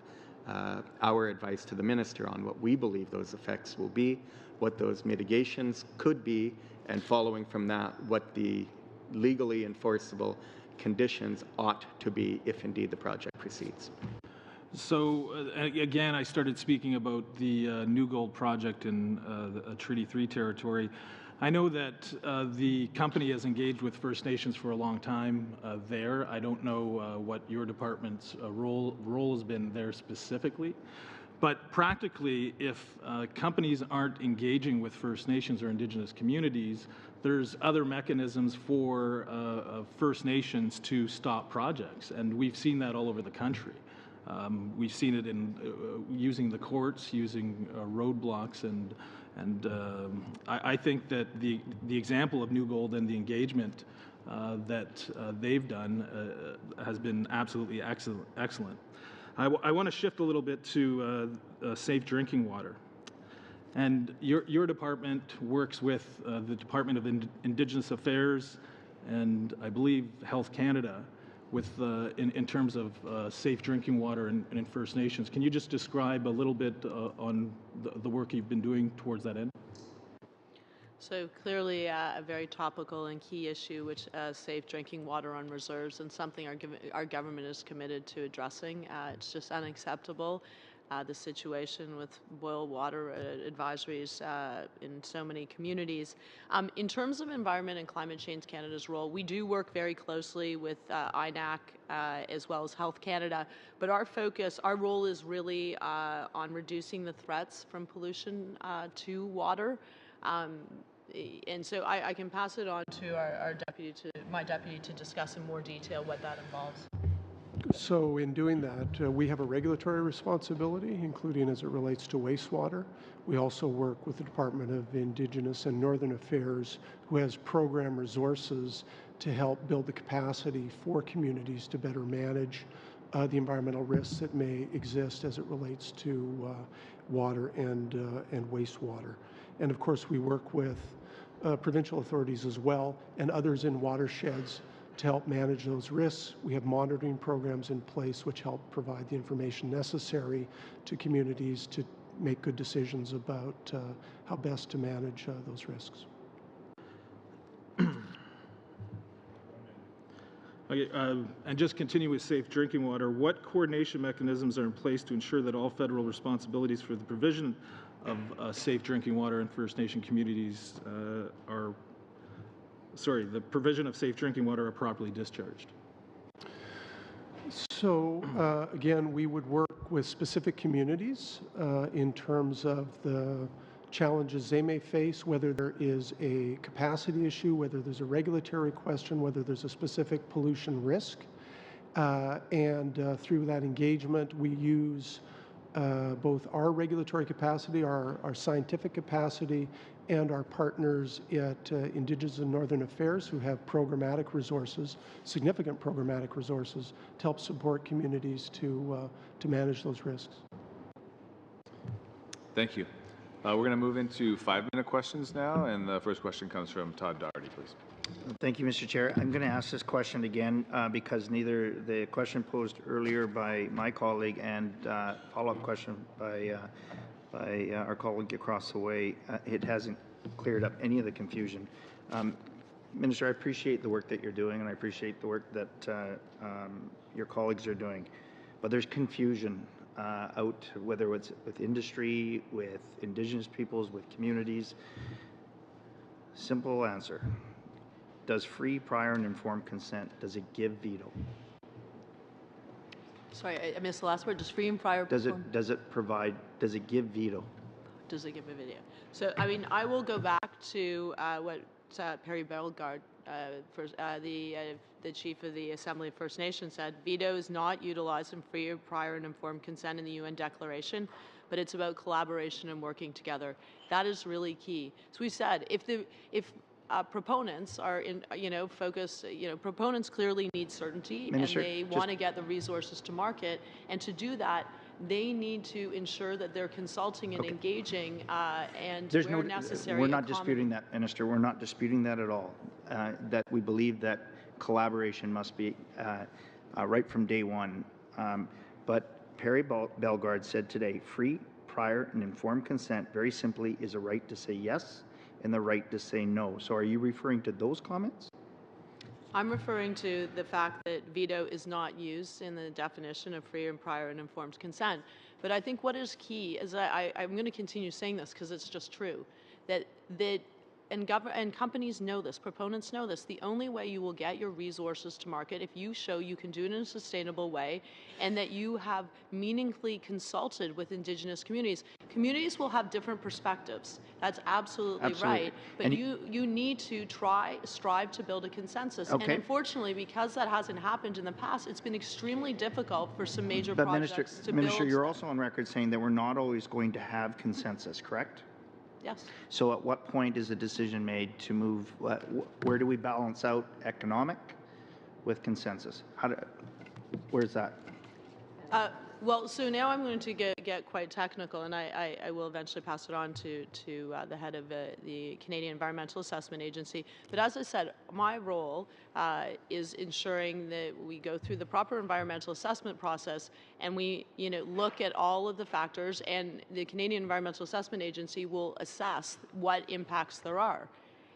our advice to the minister on what we believe those effects will be, what those mitigations could be, and following from that, what the legally enforceable conditions ought to be if indeed the project proceeds. So again, I started speaking about the New Gold project in the Treaty 3 territory. I know that the company has engaged with First Nations for a long time there. I don't know what your department's role has been there specifically. But practically, if companies aren't engaging with First Nations or Indigenous communities, there's other mechanisms for First Nations to stop projects. And we've seen that all over the country. We've seen it in using the courts, using roadblocks, and I think that the example of New Gold and the engagement that they've done has been absolutely excellent. I want to shift a little bit to safe drinking water. And your department works with the Department of Indigenous Affairs and I believe Health Canada with in terms of safe drinking water in First Nations. Can you just describe a little bit on the work you've been doing towards that end? So clearly a very topical and key issue, which safe drinking water on reserves, and something our government is committed to addressing. It's just unacceptable, the situation with boil water advisories in so many communities. In terms of Environment and Climate Change Canada's role, we do work very closely with INAC as well as Health Canada, but our role is really on reducing the threats from pollution to water. And so I can pass it on to my deputy to discuss in more detail what that involves. So in doing that, we have a regulatory responsibility, including as it relates to wastewater. We also work with the Department of Indigenous and Northern Affairs, who has program resources to help build the capacity for communities to better manage the environmental risks that may exist as it relates to water and wastewater. And of course, we work with provincial authorities as well and others in watersheds to help manage those risks. We have monitoring programs in place which help provide the information necessary to communities to make good decisions about how best to manage those risks. Okay, and just continue with safe drinking water. What coordination mechanisms are in place to ensure that all federal responsibilities for the provision of safe drinking water in First Nation communities the provision of safe drinking water are properly discharged? So again, we would work with specific communities in terms of the challenges they may face, whether there is a capacity issue, whether there's a regulatory question, whether there's a specific pollution risk. And through that engagement, we use both our regulatory capacity, our scientific capacity, and our partners at Indigenous and Northern Affairs, who have programmatic resources, significant programmatic resources, to help support communities to manage those risks. Thank you. We're going to move into 5-minute questions now, and the first question comes from Todd Doherty, please. Thank you, Mr. Chair. I'm going to ask this question again because neither the question posed earlier by my colleague and follow-up question by our colleague across the way, it hasn't cleared up any of the confusion. Minister, I appreciate the work that you're doing, and I appreciate the work that your colleagues are doing, but there's confusion out, whether it's with industry, with Indigenous peoples, with communities. Simple answer. Does free, prior, and informed consent, does it give veto? Sorry, I missed the last word. Does free and prior... Does it give veto? Does it give a video? So, I mean, I will go back to what Perry Bellegarde, the chief of the Assembly of First Nations, said. Veto is not utilized in free, prior, and informed consent in the UN Declaration, but it's about collaboration and working together. That is really key. So we said, if proponents are focused, proponents clearly need certainty, Minister, and they want to get the resources to market, and to do that, they need to ensure that they're consulting and engaging, and where necessary. We're not disputing that, Minister. We're not disputing that at all. That we believe that collaboration must be right from day one. But Perry Bellegarde said today, free, prior, and informed consent, very simply, is a right to say yes and the right to say no. So are you referring to those comments? I'm referring to the fact that veto is not used in the definition of free and prior and informed consent. But I think what is key is I'm going to continue saying this because it's just true, and companies know this, proponents know this, the only way you will get your resources to market if you show you can do it in a sustainable way and that you have meaningfully consulted with Indigenous communities. Communities will have different perspectives. That's absolutely right. But you need to strive to build a consensus. Okay. And unfortunately, because that hasn't happened in the past, it's been extremely difficult for some major projects to build. Minister, you're also on record saying that we're not always going to have consensus, correct? Yes. So at what point is a decision made to move, where do we balance out economic with consensus? Where's that? Well, so now I'm going to get quite technical, and I will eventually pass it on to the head of the Canadian Environmental Assessment Agency. But as I said, my role is ensuring that we go through the proper environmental assessment process, and we look at all of the factors, and the Canadian Environmental Assessment Agency will assess what impacts there are.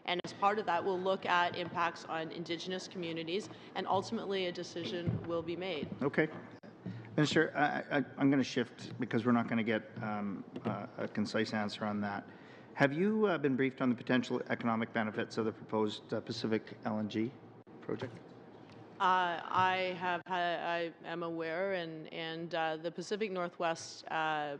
And as part of that, we'll look at impacts on Indigenous communities, and ultimately a decision will be made. Okay. Minister, I'm going to shift because we're not going to get a concise answer on that. Have you been briefed on the potential economic benefits of the proposed Pacific LNG project? I am aware, and the Pacific Northwest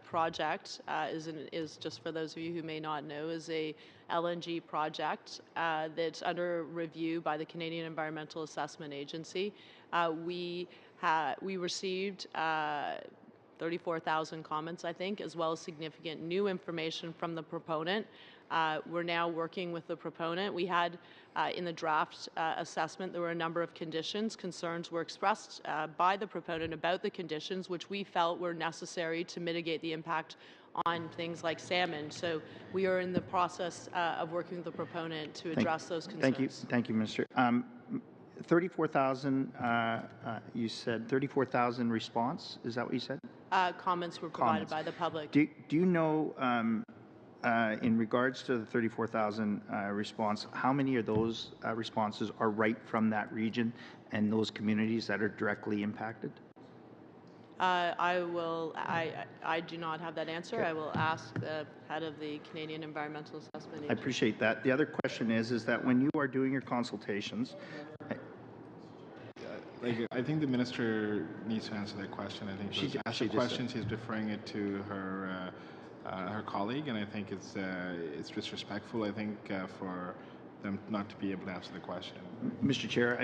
project is just for those of you who may not know, is a LNG project that's under review by the Canadian Environmental Assessment Agency. We received 34,000 comments, I think, as well as significant new information from the proponent. We're now working with the proponent. We had, in the draft assessment, there were a number of conditions. Concerns were expressed by the proponent about the conditions, which we felt were necessary to mitigate the impact on things like salmon. So we are in the process of working with the proponent to address those concerns. Thank you, Minister. 34,000, you said 34,000 response, is that what you said? Comments were provided by the public. Do you know, in regards to the 34,000 response, how many of those responses are right from that region and those communities that are directly impacted? I do not have that answer. Okay. I will ask the head of the Canadian Environmental Assessment Agency. I appreciate that. The other question is that when you are doing your consultations, I think the minister needs to answer that question. I think she's asked the question. She's deferring it to her her colleague, and I think it's disrespectful. I think for them not to be able to answer the question. Mr. Chair,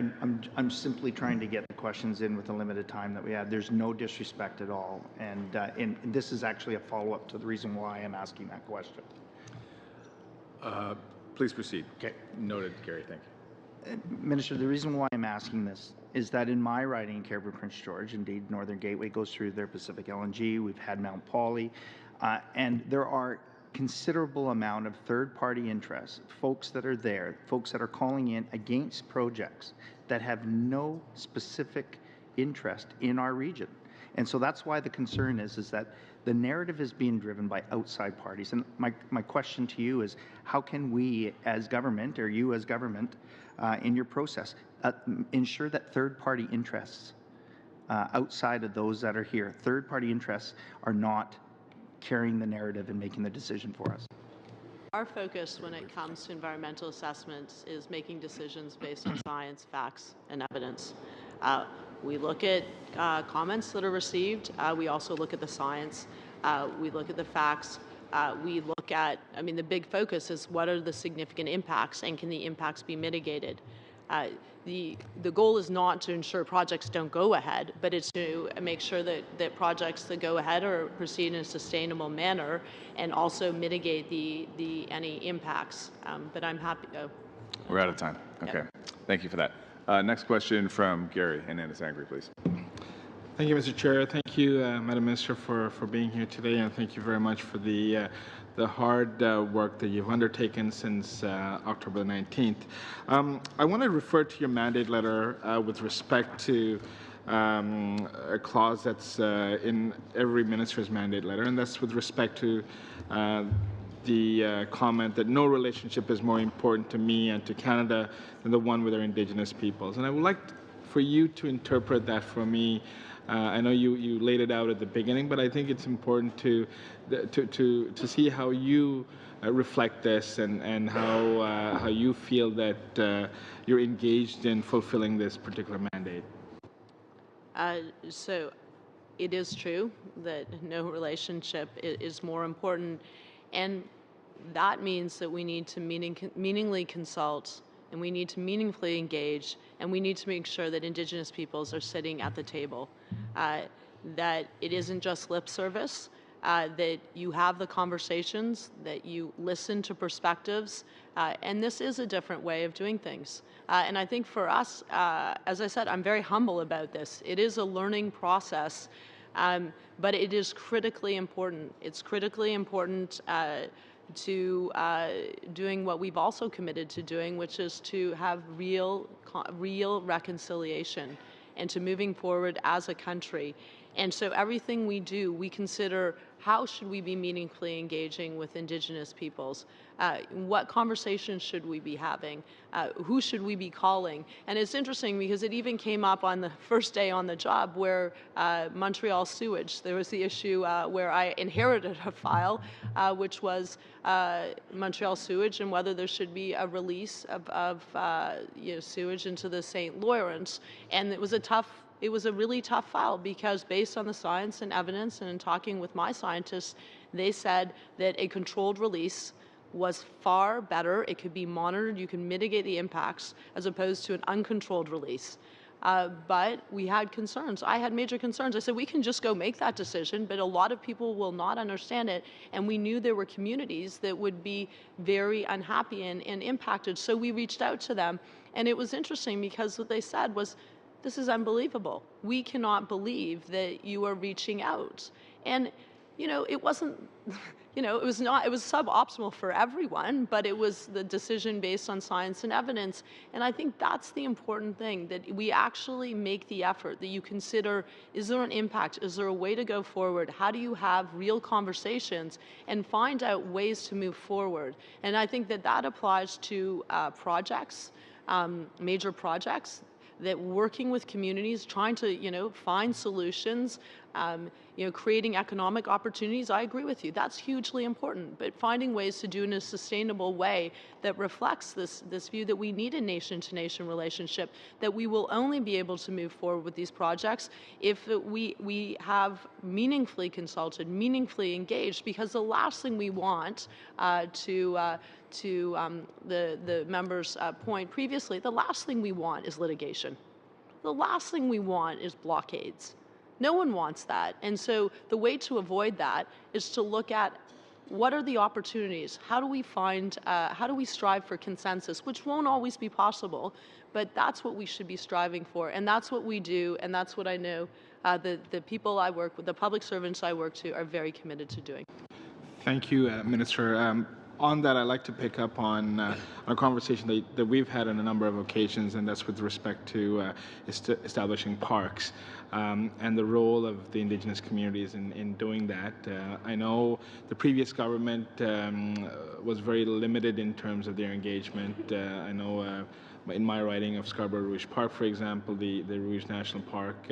I'm simply trying to get the questions in with the limited time that we have. There's no disrespect at all, and this is actually a follow-up to the reason why I'm asking that question. Please proceed. Okay. Noted, Gary. Thank you. Minister, the reason why I'm asking this is that in my riding in Caribou Prince George, indeed Northern Gateway goes through their Pacific LNG, we've had Mount Poly, and there are considerable amount of third-party interests, folks that are there, folks that are calling in against projects that have no specific interest in our region. And so that's why the concern is that the narrative is being driven by outside parties. And my question to you is, how can we as government, or you as government, in your process, ensure that third-party interests outside of those that are here, third-party interests are not carrying the narrative and making the decision for us? Our focus when it comes to environmental assessments is making decisions based on science, facts, and evidence. We look at comments that are received. We also look at the science. We look at the facts. We look at, the big focus is what are the significant impacts and can the impacts be mitigated? The goal is not to ensure projects don't go ahead, but it's to make sure that projects that go ahead are proceed in a sustainable manner and also mitigate any impacts. But I'm happy. We're out of time. Okay. Yep. Thank you for that. Next question from Gary Hernandez-Angri, please. Thank you, Mr. Chair. Thank you, Madam Minister, for being here today, and thank you very much for the hard work that you've undertaken since October the 19th. I want to refer to your mandate letter with respect to a clause that's in every minister's mandate letter, and that's with respect to the comment that no relationship is more important to me and to Canada than the one with our Indigenous peoples. And I would like for you to interpret that for me. I know you laid it out at the beginning, but I think it's important to see how you reflect this and how you feel that you're engaged in fulfilling this particular mandate. So it is true that no relationship is more important, and that means that we need to meaningfully consult, and we need to meaningfully engage, and we need to make sure that Indigenous peoples are sitting at the table, that it isn't just lip service, that you have the conversations, that you listen to perspectives, and this is a different way of doing things. And I think for us, as I said, I'm very humble about this. It is a learning process, but it is critically important. It's critically important to doing what we've also committed to doing, which is to have real reconciliation and to moving forward as a country. And so everything we do, we consider how should we be meaningfully engaging with Indigenous peoples? What conversations should we be having? Who should we be calling? And it's interesting because it even came up on the first day on the job where Montreal sewage, there was the issue where I inherited a file which was Montreal sewage and whether there should be a release of sewage into the St. Lawrence. And it was a really tough file because based on the science and evidence and in talking with my scientists, they said that a controlled release was far better. It could be monitored. You can mitigate the impacts as opposed to an uncontrolled release. But we had concerns. I had major concerns. I said, we can just go make that decision, but a lot of people will not understand it. And we knew there were communities that would be very unhappy and impacted. So we reached out to them. And it was interesting because what they said was, this is unbelievable. We cannot believe that you are reaching out. And, it wasn't, it was suboptimal for everyone, but it was the decision based on science and evidence. And I think that's the important thing, that we actually make the effort, that you consider, is there an impact? Is there a way to go forward? How do you have real conversations and find out ways to move forward? And I think that applies to projects, major projects, that working with communities, trying to, find solutions, Creating economic opportunities, I agree with you. That's hugely important. But finding ways to do it in a sustainable way that reflects this view that we need a nation-to-nation relationship, that we will only be able to move forward with these projects if we have meaningfully consulted, meaningfully engaged, because the last thing we want to the member's point previously, the last thing we want is litigation. The last thing we want is blockades. No one wants that. And so the way to avoid that is to look at what are the opportunities? How do we strive for consensus, which won't always be possible, but that's what we should be striving for. And that's what we do, and that's what I know the people I work with, the public servants I work to, are very committed to doing. Thank you, Minister. On that, I'd like to pick up on a conversation that we've had on a number of occasions, and that's with respect to establishing parks and the role of the Indigenous communities in doing that. I know the previous government was very limited in terms of their engagement. I know in my riding of Scarborough Rouge Park, for example, the Rouge National Park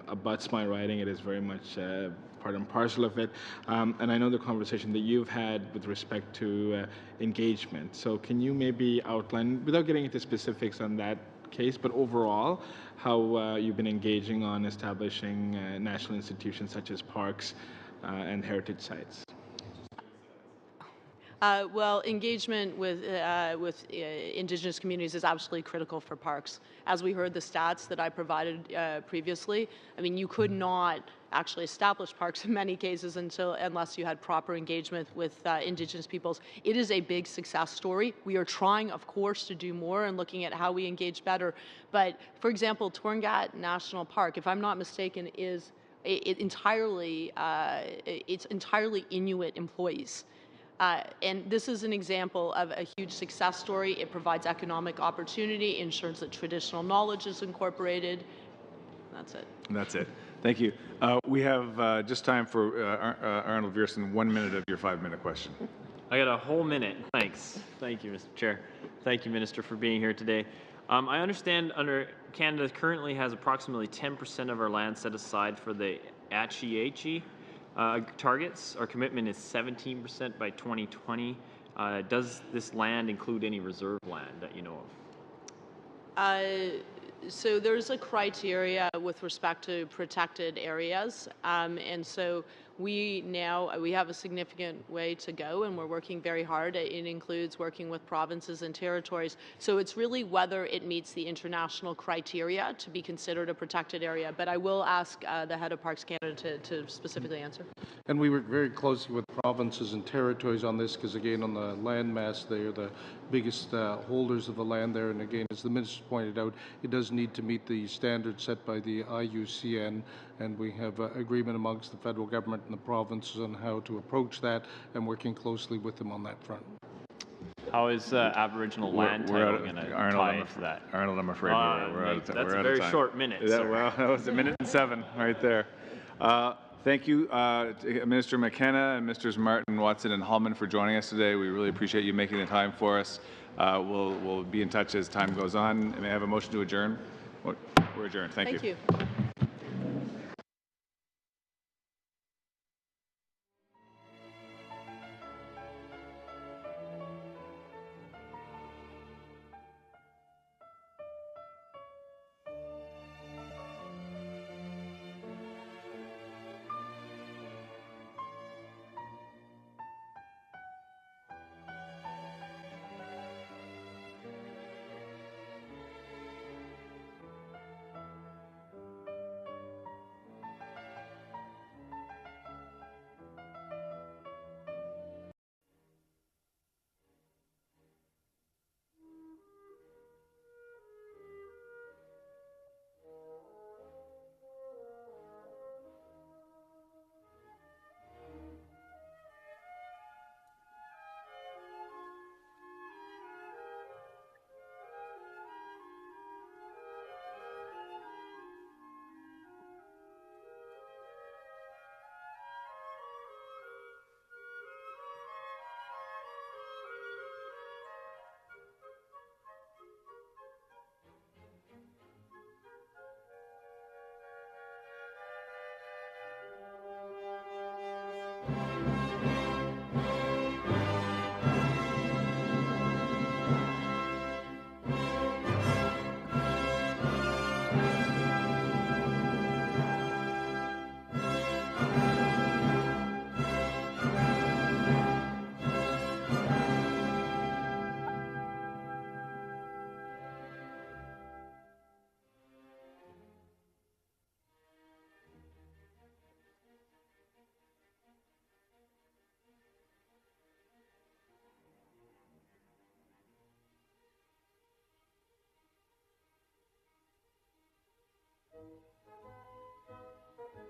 abuts my riding. It is very much part and parcel of it. And I know the conversation that you've had with respect to engagement. So can you maybe outline, without getting into specifics on that case, but overall, how you've been engaging on establishing national institutions such as parks and heritage sites? Well, engagement with Indigenous communities is absolutely critical for parks. As we heard the stats that I provided previously, I mean, you could not actually establish parks in many cases unless you had proper engagement with Indigenous peoples. It is a big success story. We are trying, of course, to do more and looking at how we engage better. But, for example, Torngat National Park, if I'm not mistaken, is entirely Inuit employees. And this is an example of a huge success story. It provides economic opportunity, ensures that traditional knowledge is incorporated. That's it. That's it. Thank you. We have just time for Arnold Viersen, 1 minute of your 5-minute question. I got a whole minute. Thanks. Thank you, Mr. Chair. Thank you, Minister, for being here today. I understand Canada currently has approximately 10% of our land set aside for the ACHI targets. Our commitment is 17% by 2020. Does this land include any reserve land that you know of? So there's a criteria with respect to protected areas, and so we have a significant way to go, and we're working very hard. It includes working with provinces and territories. So it's really whether it meets the international criteria to be considered a protected area. But I will ask the head of Parks Canada to specifically answer. And we work very closely with provinces and territories on this because, again, on the land mass, they are the biggest holders of the land there. And again, as the minister pointed out, it does need to meet the standards set by the IUCN, and we have agreement amongst the federal government and the provinces on how to approach that, and working closely with them on that front. How is Aboriginal land title going to tie into that? Arnold, I'm afraid we're out of time. That's a very short minute. Yeah, well, that was 1 minute and 7 right there. Thank you, Minister McKenna and Ministers Martin, Watson, and Hallman for joining us today. We really appreciate you making the time for us. We'll be in touch as time goes on. May I have a motion to adjourn? We're adjourned. Thank you.